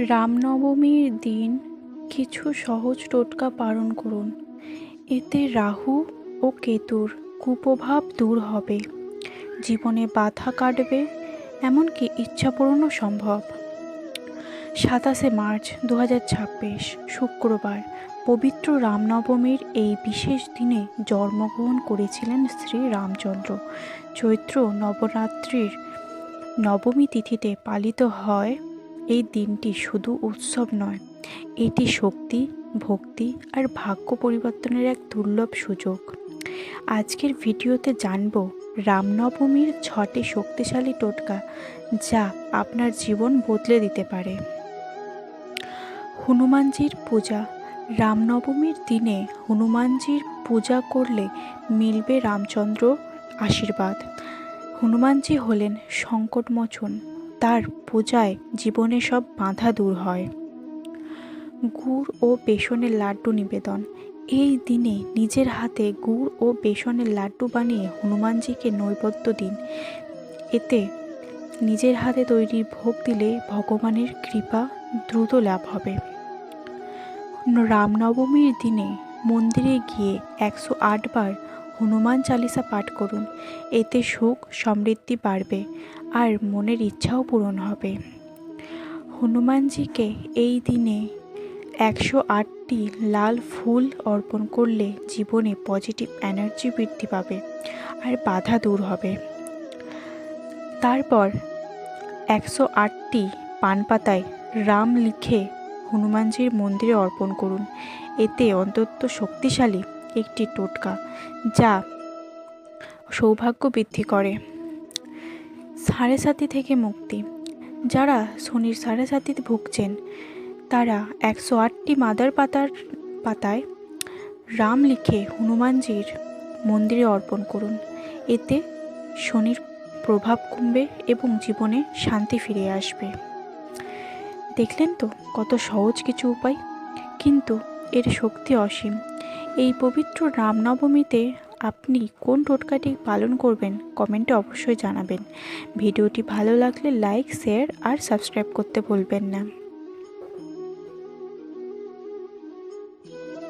রামনবমীর দিন কিছু সহজ টোটকা পালন করুন। এতে রাহু ও কেতুর কুপ্রভাব দূর হবে, জীবনে বাধা কাটবে, এমনকি ইচ্ছা পূরণও সম্ভব। 27 মার্চ 2026 শুক্রবার পবিত্র রামনবমীর এই বিশেষ দিনে জন্মগ্রহণ করেছিলেন শ্রী রামচন্দ্র। চৈত্র নবরাত্রির নবমী তিথিতে পালিত হয় এই দিনটি শুধু উৎসব নয়, এটি শক্তি, ভক্তি আর ভাগ্য পরিবর্তনের এক দুর্লভ সুযোগ। আজকের ভিডিওতে জানব রামনবমীর 6টি শক্তিশালী টোটকা যা আপনার জীবন বদলে দিতে পারে। হনুমানজির পূজা। রামনবমীর দিনে হনুমানজির পূজা করলে মিলবে রামচন্দ্র আশীর্বাদ। হনুমানজি হলেন সংকটমোচন, তার পূজায় জীবনে সব বাধা দূর হয়। গুড় ও বেসনের লাড্ডু নিবেদন। এই দিনে নিজের হাতে গুড় ও বেসনের লাড্ডু বানিয়ে হনুমানজিকে নৈবেদ্য দিন। এতে নিজের হাতে তৈরি ভোগ দিলে ভগবানের কৃপা দ্রুত লাভ হবে। রামনবমীর দিনে মন্দিরে গিয়ে 108 বার হনুমান চালিসা পাঠ করুন। এতে সুখ সমৃদ্ধি বাড়বে আর মনের ইচ্ছাও পূরণ হবে। হনুমানজিকে এই দিনে 108টি লাল ফুল অর্পণ করলে জীবনে পজিটিভ এনার্জি বৃদ্ধি পাবে আর বাধা দূর হবে। তারপর 108টি পান পাতায় রাম লিখে হনুমানজির মন্দিরে অর্পণ করুন। এতে অত্যন্ত শক্তিশালী একটি টোটকা যা সৌভাগ্য বৃদ্ধি করে। সাড়ে সাতি থেকে মুক্তি। যারা শনির সাড়ে সাতিতে ভুগছেন তারা 108টি মাদার পাতায় রাম লিখে হনুমানজির মন্দিরে অর্পণ করুন। এতে শনির প্রভাব কমবে এবং জীবনে শান্তি ফিরে আসবে। দেখলেন তো কত সহজ কিছু উপায়, কিন্তু এর শক্তি অসীম। এই পবিত্র রামনবমীতে আপনি কোন টোটকাটি পালন করবেন কমেন্টে অবশ্যই জানাবেন। ভিডিওটি ভালো লাগলে লাইক, শেয়ার আর সাবস্ক্রাইব করতে ভুলবেন না।